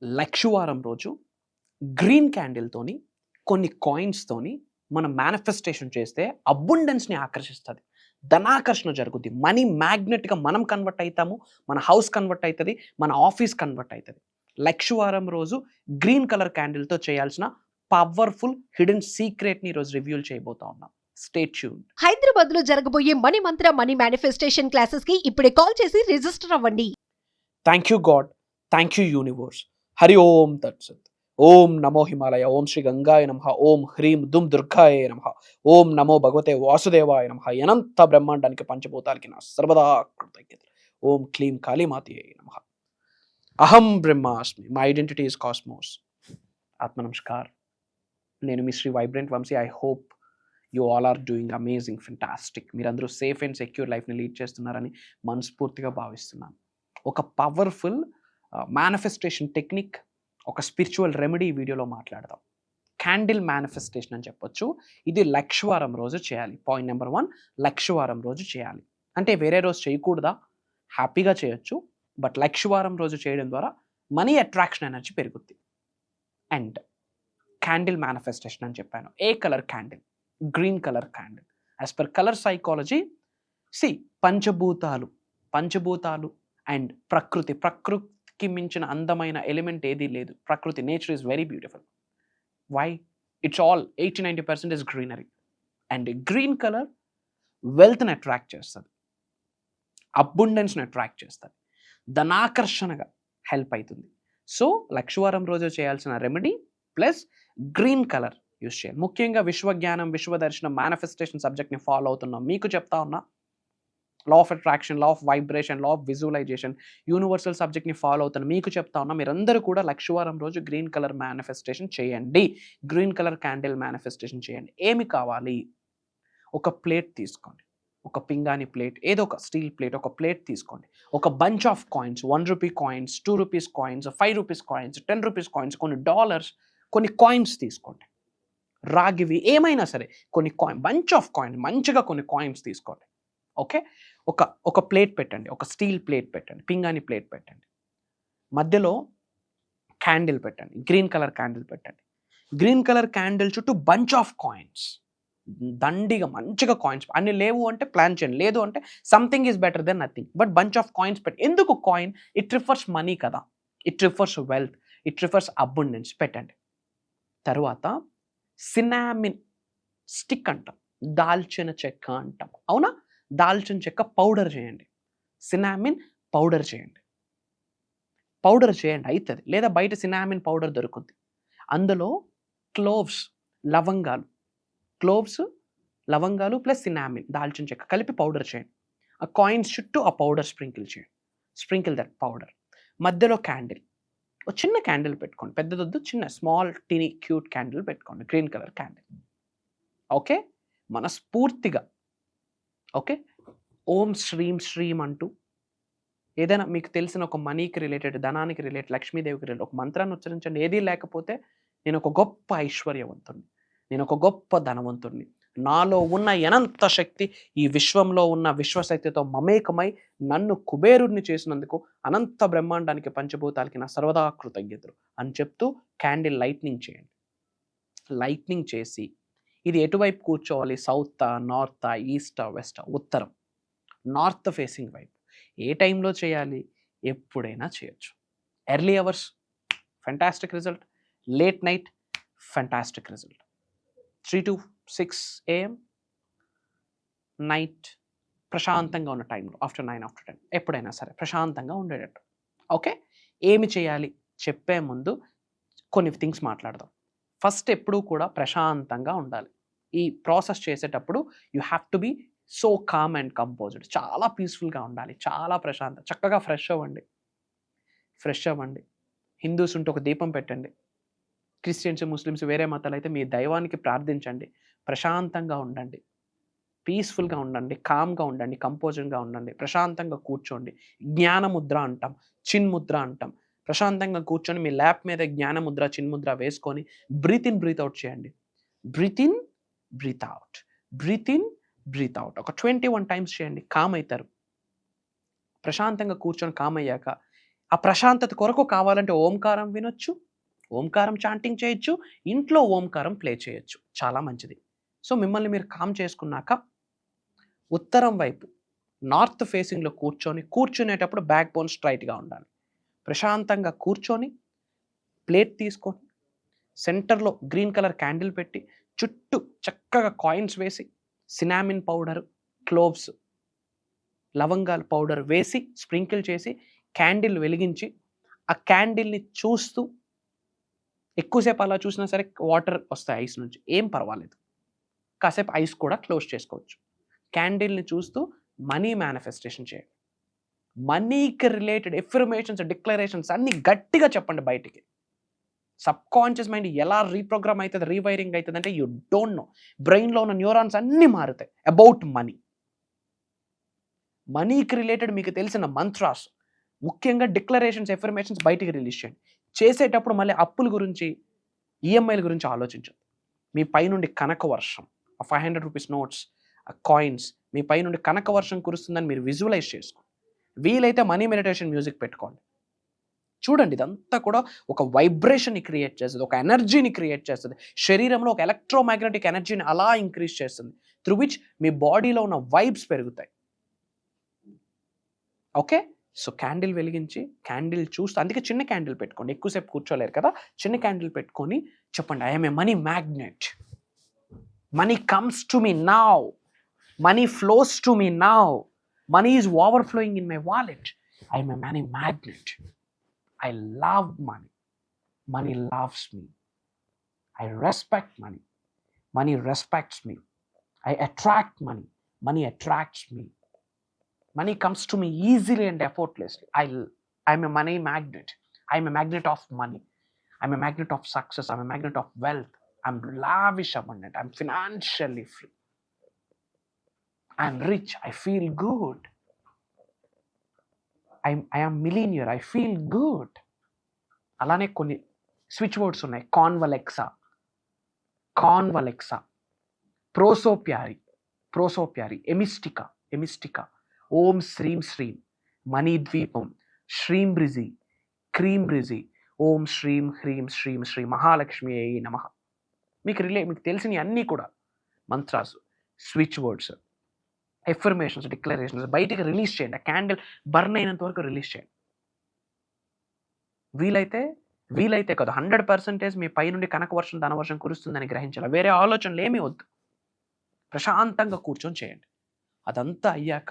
లక్షవారం రోజు గ్రీన్ క్యాండిల్‌తోని కొన్ని కాయిన్స్‌తోని మనం మేనిఫెస్టేషన్ చేస్తే అబండెన్స్‌ని ఆకర్షిస్తది. ధనాకర్షణ జరుగుద్ది. మనీ మ్యాగ్నెట్‌గా మనం కన్వర్ట్ అయితాము. మన హౌస్ కన్వర్ట్ అయితది. మన ఆఫీస్ కన్వర్ట్ అయితది. లక్షవారం రోజు గ్రీన్ కలర్ క్యాండిల్‌తో చేయాల్సిన పవర్‌ఫుల్ హిడెన్ సీక్రెట్‌ని ఈరోజు రివీల్ చేయబోతా ఉన్నాం. Stay tuned. హైదరాబాద్ లో జరగబోయే మనీ మంత్ర మనీ మేనిఫెస్టేషన్ క్లాసెస్ కి ఇప్పుడే కాల్ చేసి రిజిస్టర్ అవ్వండి. Thank you God. Thank you universe. Hari ఓం తత్సత్. ఓం నమో హిమాలయ. ఓం శ్రీ గంగాయ నమః. ఓం హ్రీం దుమ్ దుర్గాయ నమః. ఓం నమో భగవతే వాసుదేవాయ నమః. అనంత బ్రహ్మాండానికి పంచభూతాలకి నా సర్వదా కృతజ్ఞతలు. ఓం క్లీం కాళీమాతయే నమః. అహం బ్రహ్మాస్మి. My identity is cosmos. ఆత్మ నమస్కార్. నేను మీ Sri vibrant Vamshi. I hope you all are doing amazing, fantastic. మీరందరూ సేఫ్ అండ్ సెక్యూర్ లైఫ్ని లీడ్ చేస్తున్నారని మనస్ఫూర్తిగా భావిస్తున్నాను. ఒక పవర్ఫుల్ మేనిఫెస్టేషన్ టెక్నిక్, ఒక స్పిరిచువల్ రెమెడీ వీడియోలో మాట్లాడదాం. క్యాండిల్ మేనిఫెస్టేషన్ అని చెప్పొచ్చు. ఇది లక్షవారం రోజు చేయాలి. పాయింట్ నెంబర్ 1, లక్షవారం రోజు చేయాలి. అంటే వేరే రోజు చేయకూడదా? హ్యాపీగా చేయొచ్చు. బట్ లక్షవారం రోజు చేయడం ద్వారా మనీ అట్రాక్షన్ ఎనర్జీ పెరుగుద్ది. అండ్ క్యాండిల్ మేనిఫెస్టేషన్ అని చెప్పాను. ఏ colour candle? Green colour candle. As per colour psychology, పంచభూతాలు అండ్ ప్రకృతికి మించిన అందమైన ఎలిమెంట్ ఏదీ లేదు. ప్రకృతి, nature is very beautiful. Why? It's all 80-90% is greenery. And green colour వెల్త్ని అట్రాక్ట్ చేస్తుంది, అబండెన్స్ని అట్రాక్ట్ చేస్తుంది, ధనాకర్షణగా హెల్ప్ అవుతుంది. సో లక్షవారం రోజు చేయాల్సిన remedy plus green colour use చేయాలి. ముఖ్యంగా విశ్వజ్ఞానం, విశ్వదర్శనం, మేనిఫెస్టేషన్ సబ్జెక్ట్ని ఫాలో అవుతున్నాం. మీకు చెప్తా ఉన్నా law of attraction, law of vibration, law of visualisation, universal సబ్జెక్ట్ని ఫాలో అవుతాను. మీకు చెప్తా ఉన్నా మీరందరూ కూడా లక్షవారం రోజు గ్రీన్ కలర్ మేనిఫెస్టేషన్ చేయండి. గ్రీన్ కలర్ క్యాండిల్ మేనిఫెస్టేషన్ చేయండి. ఏమి కావాలి? ఒక ప్లేట్ తీసుకోండి, ఒక పింగాణి ప్లేట్, ఏదో ఒక స్టీల్ ప్లేట్, ఒక ప్లేట్ తీసుకోండి. ఒక bunch of coins, 1 rupee coins, 2 rupees coins, 5 rupees coins, 10 rupees coins, కొన్ని డాలర్స్, కొన్ని కాయిన్స్ తీసుకోండి. రాగివి ఏమైనా సరే కొన్ని బంచ్ ఆఫ్ కాయిన్స్, మంచిగా కొన్ని కాయిన్స్ తీసుకోండి. ఓకే, ఒక ప్లేట్ పెట్టండి, ఒక స్టీల్ ప్లేట్ పెట్టండి, పింగాణి ప్లేట్ పెట్టండి. మధ్యలో క్యాండిల్ పెట్టండి, గ్రీన్ కలర్ క్యాండిల్ పెట్టండి. గ్రీన్ కలర్ క్యాండిల్ చుట్టూ బంచ్ ఆఫ్ కాయిన్స్, దండిగా మంచిగా కాయిన్స్. అన్ని లేవు అంటే ప్లాన్ చేయండి, లేదు అంటే something is better than nothing. But bunch of coins పెట్టి. ఎందుకు కాయిన్? ఇట్ రిఫర్స్ మనీ కదా, it refers wealth, it refers abundance. పెట్టండి. తర్వాత సినామిన్ స్టిక్ అంటాం, దాల్చిన చెక్క అంటాం. అవునా? దాల్చిన చెక్క పౌడర్ చేయండి, సినామిన్ పౌడర్ చేయండి. అవుతుంది. లేదా బయట సినామిన్ పౌడర్ దొరుకుద్ది. అందులో క్లోవ్స్, లవంగాలు ప్లస్ సినామిన్, దాల్చిన చెక్క కలిపి పౌడర్ చేయండి. ఆ కాయిన్స్ చుట్టూ ఆ పౌడర్ స్ప్రింకిల్ చేయండి. Sprinkle that powder. మధ్యలో క్యాండిల్, ఒక చిన్న క్యాండిల్ పెట్టుకోండి, పెద్దదొద్దు, చిన్న స్మాల్ టీనీ క్యూట్ క్యాండిల్ పెట్టుకోండి, గ్రీన్ కలర్ క్యాండిల్. ఓకే, మనస్ఫూర్తిగా ఓకే, ఓం శ్రీం అంటూ ఏదైనా మీకు తెలిసిన ఒక మనీకి రిలేటెడ్, ధనానికి రిలేటెడ్, లక్ష్మీదేవికి రిలేటెడ్ ఒక మంత్రాన్ని ఉచ్చరించండి. ఏదీ లేకపోతే నేను ఒక గొప్ప ఐశ్వర్యవంతుణ్ణి, నేను ఒక గొప్ప ధనవంతుణ్ణి, నాలో ఉన్న అనంత శక్తి ఈ విశ్వంలో ఉన్న విశ్వశక్తితో మమేకమై నన్ను కుబేరుణ్ణి చేసినందుకు అనంత బ్రహ్మాండానికి, పంచభూతాలకి నా సర్వదా కృతజ్ఞతలు అని చెప్తూ క్యాండిల్ లైట్నింగ్ చేయండి. లైట్నింగ్ చేసి ఇది ఎటువైపు కూర్చోవాలి? సౌతా, నార్తా, ఈస్టా, వెస్టా? ఉత్తరం, నార్త్ ఫేసింగ్ వైపు. ఏ టైంలో చేయాలి? ఎప్పుడైనా చేయొచ్చు. Early hours fantastic result, late night fantastic result. 3 to 6 AM night ప్రశాంతంగా ఉన్న టైంలో, ఆఫ్టర్ 9, ఆఫ్టర్ 10, ఎప్పుడైనా సరే ప్రశాంతంగా ఉండేటట్టు. ఓకే, ఏమి చేయాలి చెప్పే ముందు కొన్ని థింగ్స్ మాట్లాడదాం. ఫస్ట్ ఎప్పుడూ కూడా ప్రశాంతంగా ఉండాలి. ఈ ప్రాసెస్ చేసేటప్పుడు you have to be so calm and composed. చాలా పీస్ఫుల్గా ఉండాలి, చాలా ప్రశాంతం. చక్కగా ఫ్రెష్ అవ్వండి. హిందూస్ ఉంటే ఒక దీపం పెట్టండి. క్రిస్టియన్స్, ముస్లిమ్స్, వేరే మతాలు అయితే మీ దైవానికి ప్రార్థించండి. ప్రశాంతంగా ఉండండి, పీస్ఫుల్గా ఉండండి, కామ్గా ఉండండి, కంపోజ్డ్గా ఉండండి. ప్రశాంతంగా కూర్చోండి. జ్ఞానముద్ర అంటాం, చిన్ముద్ర అంటాం. ప్రశాంతంగా కూర్చొని మీ ల్యాప్ మీద జ్ఞానముద్ర, చిన్ముద్ర వేసుకొని బ్రీత్ ఇన్, బ్రీత్ అవుట్ చేయండి. Breathe in, breathe out, breathe in, breathe out. ఒక 21 టైమ్స్ చేయండి. కామ్ అవుతారు. ప్రశాంతంగా కూర్చొని కామ్ అయ్యాక ఆ ప్రశాంతత కొరకు కావాలంటే ఓంకారం వినొచ్చు, ఓంకారం చాంటింగ్ చేయొచ్చు, ఇంట్లో ఓంకారం ప్లే చేయొచ్చు. చాలా మంచిది. సో మిమ్మల్ని మీరు కామ్ చేసుకున్నాక ఉత్తరం వైపు నార్త్ ఫేసింగ్లో కూర్చునేటప్పుడు బ్యాక్ బోన్ స్ట్రైట్గా ఉండాలి. ప్రశాంతంగా కూర్చొని ప్లేట్ తీసుకొని సెంటర్లో గ్రీన్ కలర్ క్యాండిల్ పెట్టి చుట్టూ చక్కగా కాయిన్స్ వేసి సినామిన్ పౌడర్, క్లోవ్స్, లవంగాల పౌడర్ వేసి స్ప్రింకిల్ చేసి క్యాండిల్ వెలిగించి ఆ క్యాండిల్ని చూస్తూ ఎక్కువసేపు అలా చూసినా సరే వాటర్ వస్తాయి ఐస్ నుంచి, ఏం పర్వాలేదు. కాసేపు ఐస్ కూడా క్లోజ్ చేసుకోవచ్చు. క్యాండిల్ని చూస్తూ మనీ మేనిఫెస్టేషన్ చేయండి. మనీకి రిలేటెడ్ ఎఫర్మేషన్స్, డిక్లరేషన్స్ అన్ని గట్టిగా చెప్పండి బయటికి. సబ్ కాన్షియస్ మైండ్ ఎలా రీప్రోగ్రామ్ అవుతుంది, రీవైరింగ్ అవుతుంది అంటే యూ డోంట్ నో. బ్రెయిన్లో ఉన్న న్యూరాన్స్ అన్నీ మారుతాయి అబౌట్ మనీ. మనీకి రిలేటెడ్ మీకు తెలిసిన మంత్రాస్, ముఖ్యంగా డిక్లరేషన్స్, ఎఫర్మేషన్స్ బయటికి రిలీజ్ చేయండి. చేసేటప్పుడు మళ్ళీ అప్పుల గురించి, ఈఎంఐల గురించి ఆలోచించండి. మీ పైనుండి కనక వర్షం, 500 రూపీస్ నోట్స్, కాయిన్స్ మీ పైనుండి కనక వర్షం కురుస్తుందని మీరు విజువలైజ్ చేసుకోండి. వీలైతే మనీ మెడిటేషన్ మ్యూజిక్ పెట్టుకోండి. చూడండి, ఇదంతా కూడా ఒక వైబ్రేషన్ని క్రియేట్ చేస్తుంది, ఒక ఎనర్జీని క్రియేట్ చేస్తుంది. శరీరంలో ఒక ఎలక్ట్రోమాగ్నెటిక్ ఎనర్జీని అలా ఇంక్రీజ్ చేస్తుంది, త్రూ విచ్ మీ బాడీలో ఉన్న వైబ్స్ పెరుగుతాయి. ఓకే, సో క్యాండిల్ వెలిగించి క్యాండిల్ చూస్తూ, అందుకే చిన్న క్యాండిల్ పెట్టుకోండి, ఎక్కువసేపు కూర్చోలేరు కదా, చిన్న క్యాండిల్ పెట్టుకొని చెప్పండి, I'm a money magnet, money comes to me now, money flows to me now, money is overflowing in my wallet, I'm a money magnet, I love money. Money loves me. I respect money. Money respects me. I attract money. Money attracts me. Money comes to me easily and effortlessly. I'm a money magnet. I'm a magnet of money. I'm a magnet of success. I'm a magnet of wealth. I'm lavish abundant. I'm financially free. I'm rich. I feel good. I am millionaire. I feel good. అలానే కొన్ని switch words ఉన్నాయి. కాన్వలెక్సా, ప్రోసోప్యారి, ఎమిస్టికా, ఓం శ్రీం శ్రీం, money ద్వీపం, శ్రీం బ్రిజి, cream బ్రిజి, ఓం శ్రీం హ్రీం శ్రీం శ్రీ మహాలక్ష్మి అయి నమః. మీకు తెలిసిన అన్నీ కూడా మంత్రాలు, స్విచ్ వర్డ్స్, ఎఫర్మేషన్స్, డిక్లరేషన్స్ బయటికి రిలీజ్ చేయండి. ఆ క్యాండిల్ బర్న్ అయినంత వరకు రిలీజ్ చేయండి. వీలైతే కదా 100% మీ పై నుండి కనకవర్షం, ధనవర్షం కురుస్తుందని గ్రహించాలి. వేరే ఆలోచనలు ఏమీ వద్దు, ప్రశాంతంగా కూర్చొని చేయండి. అదంతా అయ్యాక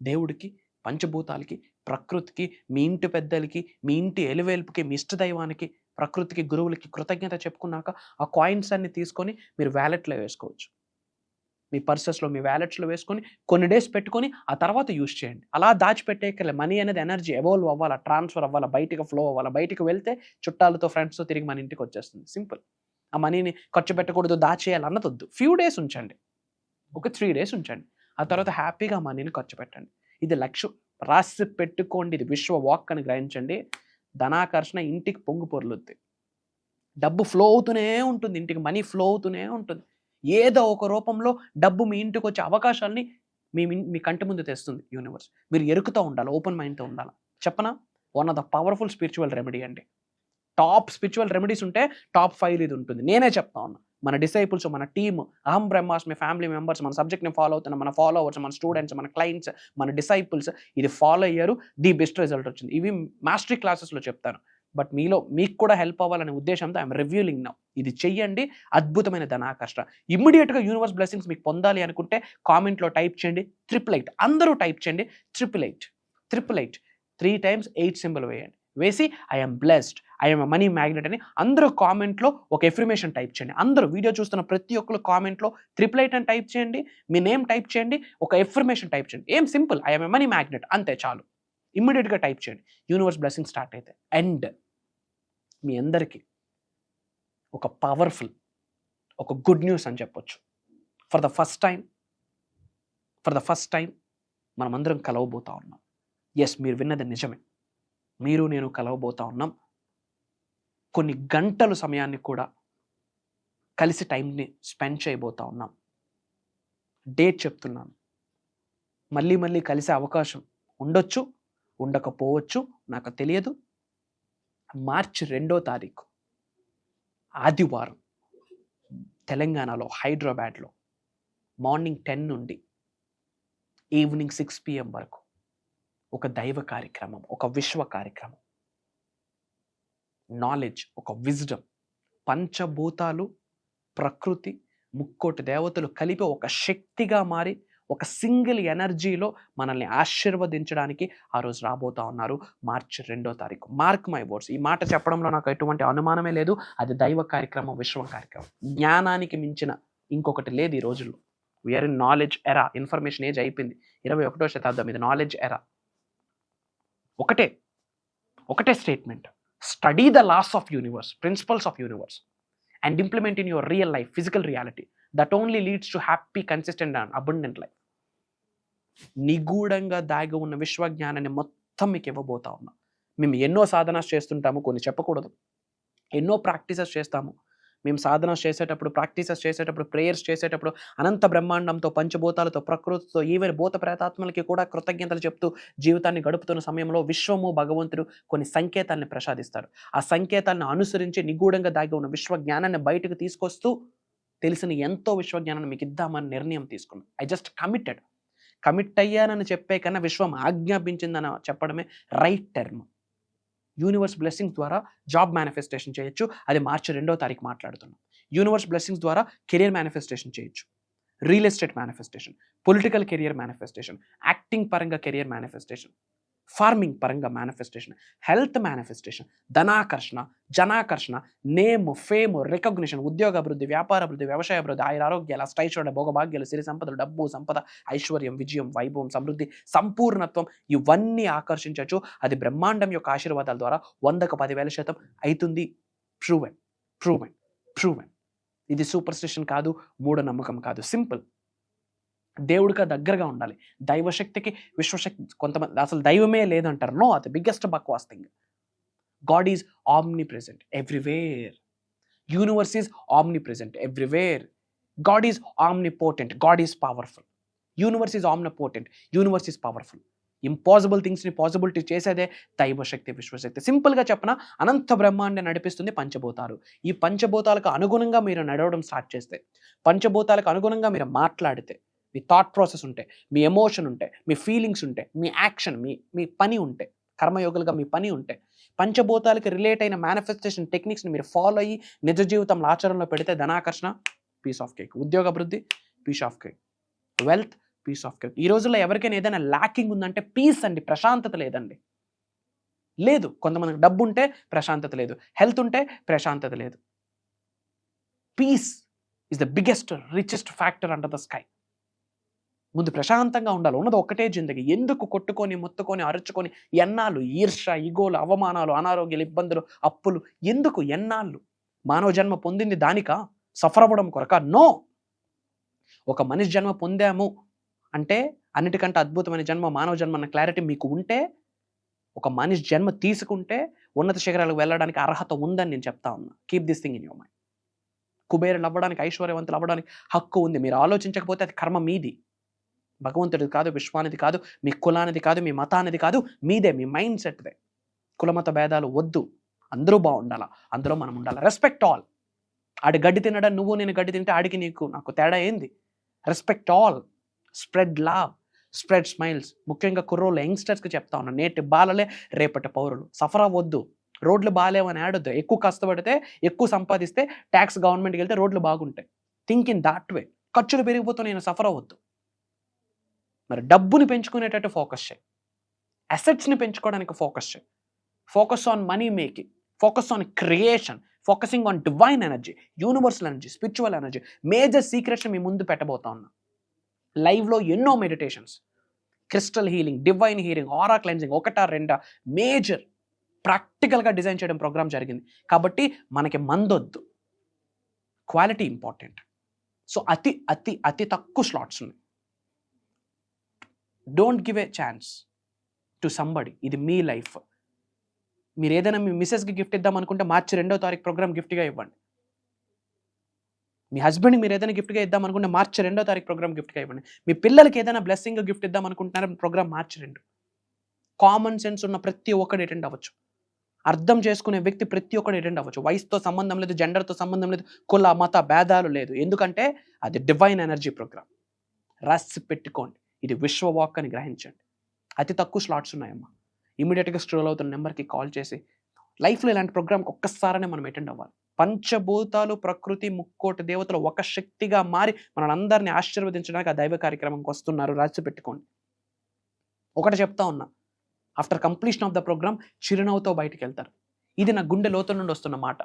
దేవుడికి, పంచభూతాలకి, ప్రకృతికి, మీ ఇంటి పెద్దలకి, మీ ఇంటి ఎలువేల్పుకి, మీ ఇష్టదైవానికి, ప్రకృతికి, గురువులకి కృతజ్ఞత చెప్పుకున్నాక ఆ కాయిన్స్ అన్ని తీసుకొని మీరు వ్యాలెట్లో వేసుకోవచ్చు. మీ పర్సెస్లో, మీ వ్యాలెట్స్లో వేసుకొని కొన్ని డేస్ పెట్టుకొని ఆ తర్వాత యూజ్ చేయండి. అలా దాచిపెట్టేకలే. మనీ అనేది ఎనర్జీ, ఎవాల్వ్ అవ్వాలా, ట్రాన్స్ఫర్ అవ్వాలా, బయటికి ఫ్లో అవ్వాలా. బయటికి వెళ్తే చుట్టాలతో, ఫ్రెండ్స్తో తిరిగి మన ఇంటికి వచ్చేస్తుంది. సింపుల్. ఆ మనీని ఖర్చు పెట్టకూడదు, దాచేయాలి అన్నదొద్దు. ఫ్యూ డేస్ ఉంచండి, ఒక 3 డేస్ ఉంచండి. ఆ తర్వాత హ్యాపీగా మనీని ఖర్చు పెట్టండి. ఇది లక్ష్యం, రాసి పెట్టుకోండి. ఇది విశ్వ వాక్ అని గ్రహించండి. ధనాకర్షణ ఇంటికి పొంగు పొర్లుద్ది. డబ్బు ఫ్లో అవుతూనే ఉంటుంది, ఇంటికి మనీ ఫ్లో అవుతూనే ఉంటుంది. ఏదో ఒక రూపంలో డబ్బు మీ ఇంటికి వచ్చే అవకాశాలని మీ కంటి ముందు తెస్తుంది యూనివర్స్. మీరు ఎరుకుతూ ఉండాలి, ఓపెన్ మైండ్తో ఉండాలి. చెప్పనా, one of the powerful spiritual remedy అండి. టాప్ స్పిరిచువల్ రెమెడీస్ ఉంటే టాప్ 5 ఇది ఉంటుంది. నేనే చెప్తా ఉన్నా. మన డిసైపుల్స్, మన టీమ్, అహం బ్రహ్మాస్మి ఫ్యామిలీ మెంబర్స్, మన సబ్జెక్ట్ని ఫాలో అవుతున్న మన ఫాలోవర్స్, మన స్టూడెంట్స్, మన క్లయింట్స్, మన డిసైపుల్స్ ఇది ఫాలో అయ్యారు, ది బెస్ట్ రిజల్ట్ వచ్చింది. ఇవి మాస్టరీ క్లాసెస్లో చెప్తాను. బట్ మీకు కూడా హెల్ప్ అవ్వాలనే ఉద్దేశంతో ఐఎమ్ రివ్యూలింగ్ నౌ. ఇది చెయ్యండి, అద్భుతమైన ధనాకర్షణ. ఇమ్మీడియట్గా యూనివర్స్ బ్లెస్సింగ్స్ మీకు పొందాలి అనుకుంటే కామెంట్లో టైప్ చేయండి 888. అందరూ టైప్ చేయండి 888. 3 times 8 సింబల్ వేయండి. వేసి I'm blessed, I'm money magnet అని అందరూ కామెంట్లో ఒక ఎఫర్మేషన్ టైప్ చేయండి. అందరూ వీడియో చూస్తున్న ప్రతి ఒక్కరు కామెంట్లో 888 అని టైప్ చేయండి, మీ నేమ్ టైప్ చేయండి, ఒక ఎఫర్మేషన్ టైప్ చేయండి. ఏం సింపుల్, ఐఎమ్ మనీ మ్యాగ్నెట్, అంతే చాలు. ఇమ్మీడియట్గా టైప్ చేయండి. యూనివర్స్ బ్లెస్సింగ్ స్టార్ట్ అయితే. అండ్ మీ అందరికీ ఒక పవర్ఫుల్, ఒక గుడ్ న్యూస్ అని చెప్పొచ్చు. ఫర్ ద ఫస్ట్ టైం మనమందరం కలవబోతా ఉన్నాం. ఎస్, మీరు విన్నది నిజమే. మీరు నేను కలవబోతా ఉన్నాం. కొన్ని గంటల సమయాన్ని కూడా కలిసి టైంని స్పెండ్ చేయబోతా ఉన్నాం. డేట్ చెప్తున్నాను. మళ్ళీ కలిసే అవకాశం ఉండొచ్చు, ఉండకపోవచ్చు, నాకు తెలియదు. మార్చి 2వ తారీఖు ఆదివారం తెలంగాణలో హైదరాబాద్లో మార్నింగ్ 10 నుండి ఈవినింగ్ 6 PM వరకు ఒక దైవ కార్యక్రమం, ఒక విశ్వ కార్యక్రమం, నాలెడ్జ్, ఒక విజ్డమ్, పంచభూతాలు, ప్రకృతి, ముక్కోటి దేవతలు కలిపి ఒక శక్తిగా మారి ఒక సింగిల్ ఎనర్జీలో మనల్ని ఆశీర్వదించడానికి ఆ రోజు రాబోతా ఉన్నారు మార్చి 2వ తారీఖు. Mark my words. ఈ మాట చెప్పడంలో నాకు ఎటువంటి అనుమానమే లేదు. అది దైవ కార్యక్రమం, విశ్వ కార్యక్రమం. జ్ఞానానికి మించిన ఇంకొకటి లేదు ఈ రోజుల్లో. We are in knowledge era. Information age అయిపోయింది. 21వ శతాబ్దం ఇది నాలెడ్జ్ ఎరా. ఒకటే statement: study the laws of universe, principles of universe and implement in your real life, physical reality. That only leads to happy, consistent and abundant life. నిగూఢంగా దాగి ఉన్న విశ్వజ్ఞానాన్ని మొత్తం మీకు ఇవ్వబోతా ఉన్నా. మేము ఎన్నో సాధనాలు చేస్తుంటాము, కొన్ని చెప్పకూడదు. ఎన్నో ప్రాక్టీసెస్ చేస్తాము. మేము సాధన చేసేటప్పుడు, ప్రాక్టీసెస్ చేసేటప్పుడు, ప్రేయర్స్ చేసేటప్పుడు అనంత బ్రహ్మాండంతో, పంచభూతాలతో, ప్రకృతితో, ఈవెన్ భూత ప్రేతాత్మలకి కూడా కృతజ్ఞతలు చెప్తూ జీవితాన్ని గడుపుతున్న సమయంలో విశ్వము భగవంతుడు కొన్ని సంకేతాలను ప్రసాదిస్తాడు. ఆ సంకేతాలను అనుసరించి నిగూఢంగా దాగి ఉన్న విశ్వజ్ఞానాన్ని బయటకు తీసుకొస్తూ తెలిసిన ఎంతో విశ్వజ్ఞానాన్ని మీకు ఇద్దామని నిర్ణయం తీసుకున్నాను. ఐ జస్ట్ కమిట్ అయ్యానని చెప్పే కన్నా విశ్వం ఆజ్ఞాపించిందని చెప్పడమే రైట్ టర్మ్. యూనివర్స్ బ్లెస్సింగ్స్ ద్వారా జాబ్ మేనిఫెస్టేషన్ చేయొచ్చు. అది మార్చి 2వ తారీఖు మాట్లాడుతున్నాం. యూనివర్స్ బ్లెస్సింగ్స్ ద్వారా కెరియర్ మేనిఫెస్టేషన్ చేయొచ్చు. Real estate manifestation, political career manifestation, acting పరంగా కెరియర్ మేనిఫెస్టేషన్, ఫార్మింగ్ పరంగా మేనిఫెస్టేషన్, హెల్త్ మేనిఫెస్టేషన్, ధనాకర్షణ, జనాకర్షణ, నేమ్, ఫేమ్, రికగ్నిషన్, ఉద్యోగ అభివృద్ధి, వ్యాపార అభివృద్ధి, వ్యవసాయ అభివృద్ధి, ఆరోగ్యాలు, అష్టైశ్వర్య, భోగభాగ్యాలు, సిరి సంపదలు, డబ్బు, సంపద, ఐశ్వర్యం, విజయం, వైభవం, సమృద్ధి, సంపూర్ణత్వం ఇవన్నీ ఆకర్షించవచ్చు. అది బ్రహ్మాండం యొక్క ఆశీర్వాదాల ద్వారా 100కు 10,000% అవుతుంది. ప్రూవెన్. ఇది సూపర్స్టిషన్ కాదు, మూఢనమ్మకం కాదు. సింపుల్. దేవుడికి దగ్గరగా ఉండాలి. దైవశక్తికి, విశ్వశక్తి, కొంతమంది అసలు దైవమే లేదంటారు. నో, అది బిగ్గెస్ట్ బక్వాస్ thing. God is omnipresent everywhere. Universe is omnipresent everywhere. God is omnipotent. God is powerful. Universe is omnipotent. Universe is powerful. Impossible థింగ్స్ని పాసిబిలిటీ చేసేదే దైవశక్తి, విశ్వశక్తి. సింపుల్గా చెప్పిన అనంత బ్రహ్మాండాన్ని నడిపిస్తుంది పంచభూతాలు. ఈ పంచభూతాలకు అనుగుణంగా మీరు నడవడం స్టార్ట్ చేస్తే, పంచభూతాలకు అనుగుణంగా మీరు మాట్లాడితే, మీ థాట్ ప్రాసెస్ ఉంటే, మీ ఎమోషన్ ఉంటే, మీ ఫీలింగ్స్ ఉంటే, మీ యాక్షన్, మీ పని ఉంటే, కర్మయోగులుగా మీ పని ఉంటే, పంచభూతాలకి రిలేట్ అయిన మేనిఫెస్టేషన్ టెక్నిక్స్ని మీరు ఫాలో అయ్యి నిజ జీవితంలో ఆచరణలో పెడితే ధనాకర్షణ, పీస్ ఆఫ్ కేక్. ఉద్యోగ అభివృద్ధి, piece of cake. Wealth, piece of cake. ఈ రోజుల్లో ఎవరికైనా ఏదైనా ల్యాకింగ్ ఉందంటే పీస్ అండి, ప్రశాంతత లేదండి. లేదు. కొంతమందికి డబ్బు ఉంటే ప్రశాంతత లేదు, హెల్త్ ఉంటే ప్రశాంతత లేదు. Peace is the biggest, richest factor under the sky. ముందు ప్రశాంతంగా ఉండాలి. ఉన్నది ఒక్కటే జిందగీ. ఎందుకు కొట్టుకొని, మొత్తుకొని, అరుచుకొని ఎన్నాళ్ళు? ఈర్ష, ఇగోలు, అవమానాలు, అనారోగ్యాలు, ఇబ్బందులు, అప్పులు ఎందుకు? ఎన్నాళ్ళు? మానవ జన్మ పొందింది దానికా? సఫర్ అవ్వడం కొరక? నో. ఒక మనిషి జన్మ పొందాము అంటే అన్నిటికంటే అద్భుతమైన జన్మ మానవ జన్మ అన్న క్లారిటీ మీకు ఉంటే, ఒక మనిషి జన్మ తీసుకుంటే ఉన్నత శిఖరాలకు వెళ్ళడానికి అర్హత ఉందని నేను చెప్తా ఉన్నా. Keep this thing in your mind. కుబేరులు అవ్వడానికి, ఐశ్వర్యవంతులు అవ్వడానికి హక్కు ఉంది. మీరు ఆలోచించకపోతే అది కర్మ మీది. భగవంతుడిది కాదు, విశ్వానిది కాదు, మీ కులానిది కాదు, మీ మతానిది కాదు, మీదే, మీ మైండ్ సెట్దే. కులమత భేదాలు వద్దు. అందరూ బాగుండాలా, అందులో మనం ఉండాలి. Respect all. ఆడి గడ్డి తినడం, నువ్వు నేను గడ్డి తింటే ఆడికి నాకు తేడా ఏంది? Respect all. Spread love, spread smiles. ముఖ్యంగా కుర్రోళ్ళు, యంగ్స్టర్స్కి చెప్తా ఉన్నా, నేటి బాలలే రేపటి పౌరులు. సఫర్ అవ్వద్దు. రోడ్లు బాగాలేవని ఆడొద్దు. ఎక్కువ కష్టపడితే, ఎక్కువ సంపాదిస్తే, ట్యాక్స్ గవర్నమెంట్కి వెళ్తే రోడ్లు బాగుంటాయి. Think in that way. ఖర్చులు పెరిగిపోతూ నేను సఫర్ అవ్వద్దు. మరి డబ్బుని పెంచుకునేటట్టు ఫోకస్ చేయి. అసెట్స్ని పెంచుకోవడానికి ఫోకస్ చేయి. Focus on money making, focus on creation, focusing on divine energy, universal energy, spiritual energy. Major సీక్రెట్స్ని మీ ముందు పెట్టబోతా ఉన్నా. లైవ్లో ఎన్నో meditations, crystal healing, divine healing, aura cleansing, 1-2 major ప్రాక్టికల్గా డిజైన్ చేయడం ప్రోగ్రామ్ జరిగింది. కాబట్టి మనకి మందొద్దు, క్వాలిటీ ఇంపార్టెంట్. సో అతి అతి అతి తక్కువ స్లాట్స్ ఉన్నాయి. Don't give a chance to somebody. ఇది మీ లైఫ్. మీరు ఏదైనా మీ మిస్సెస్కి గిఫ్ట్ ఇద్దాం అనుకుంటే మార్చి 2వ తారీఖు ప్రోగ్రామ్ గిఫ్ట్గా ఇవ్వండి. మీ హస్బెండ్కి మీరు ఏదైనా గిఫ్ట్గా ఇద్దాం అనుకుంటే మార్చి 2వ తారీఖు ప్రోగ్రామ్ గిఫ్ట్గా ఇవ్వండి. మీ పిల్లలకి ఏదైనా బ్లెస్సింగ్ గిఫ్ట్ ఇద్దాం అనుకుంటున్నారా, ప్రోగ్రామ్ మార్చి 2. కామన్ సెన్స్ ఉన్న ప్రతి ఒక్కడు అటెండ్ అవ్వచ్చు. అర్థం చేసుకునే వ్యక్తి ప్రతి ఒక్కడు అటెండ్ అవ్వచ్చు. వయసుతో సంబంధం లేదు, జెండర్తో సంబంధం లేదు, కుల మత భేదాలు లేదు. ఎందుకంటే అది డివైన్ ఎనర్జీ ప్రోగ్రామ్. రాసి పెట్టుకోండి, ఇది విశ్వ వాక్ అని గ్రహించండి. అతి తక్కువ స్లాట్స్ ఉన్నాయమ్మా. ఇమీడియట్గా స్క్రోల్ అవుతున్న నెంబర్కి కాల్ చేసి లైఫ్లో ఇలాంటి ప్రోగ్రామ్కి ఒక్కసారనే మనం అటెండ్ అవ్వాలి. పంచభూతాలు, ప్రకృతి, ముక్కోటి దేవతలు ఒక శక్తిగా మారి మనందరినీ ఆశీర్వదించడానికి ఆ దైవ కార్యక్రమంకి వస్తున్నారు. రాసి పెట్టుకోండి. ఒకటి చెప్తా ఉన్నా, after completion of the programme చిరునవ్వుతో బయటికి వెళ్తారు. ఇది నా గుండె లోతు నుండి వస్తున్న మాట.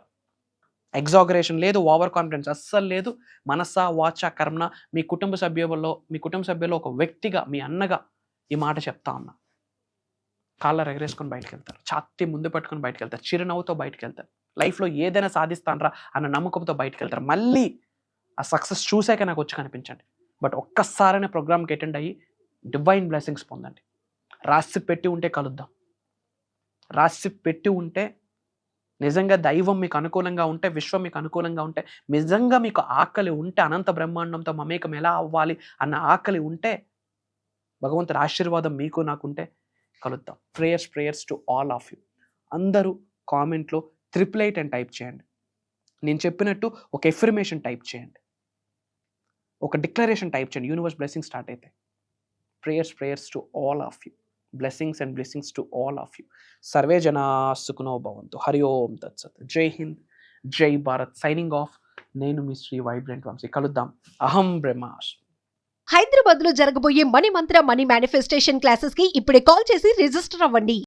ఎగ్జాగరేషన్ లేదు, ఓవర్ కాన్ఫిడెన్స్ అస్సలు లేదు. మనస వాచ కర్మణ మీ కుటుంబ సభ్యుల్లో ఒక వ్యక్తిగా, మీ అన్నగా ఈ మాట చెప్తా ఉన్నా. కాళ్ళ ఎగరేసుకొని బయటకు వెళ్తారు, ఛాతీ ముందు పెట్టుకొని బయటకు వెళ్తారు, చిరునవ్వుతో బయటకు వెళ్తారు. లైఫ్లో ఏదైనా సాధిస్తానరా అన్న నమ్మకంతో బయటకు వెళ్తారు. మళ్ళీ ఆ సక్సెస్ చూసాక నాకు వచ్చి కనిపించండి. బట్ ఒక్కసారైనా ప్రోగ్రామ్కి అటెండ్ అయ్యి డివైన్ బ్లెస్సింగ్స్ పొందండి. రాసి పెట్టి ఉంటే కలుద్దాం. రాసి పెట్టి ఉంటే నిజంగా దైవం మీకు అనుకూలంగా ఉంటే, విశ్వం మీకు అనుకూలంగా ఉంటే, నిజంగా మీకు ఆకలి ఉంటే, అనంత బ్రహ్మాండంతో మమేకం ఎలా అవ్వాలి అన్న ఆకలి ఉంటే, భగవంతుడి ఆశీర్వాదం మీకు నాకుంటే కలుద్దాం. Prayers to all of you. అందరూ కామెంట్లో 888 అని టైప్ చేయండి. నేను చెప్పినట్టు ఒక ఎఫర్మేషన్ టైప్ చేయండి, ఒక డిక్లరేషన్ టైప్ చేయండి. యూనివర్స్ బ్లెస్సింగ్ స్టార్ట్ అయితే prayers to all of you. Blessings and blessings to all of you. Survey జనా సుఖినో భవంతు. హరి ఓం తత్సత్. జై హింద్, జై భారత్. Signing off. నేను మీ శ్రీ వైబ్రెంట్ వంశీ. కలుద్దాం. అహం బ్రహ్మాస్మి. హైదరాబాద్ లో జరగబోయే మనీ మంత్ర మనీ మేనిఫెస్టేషన్ క్లాసెస్ కి ఇప్పుడే కాల్ చేసి రిజిస్టర్ అవ్వండి.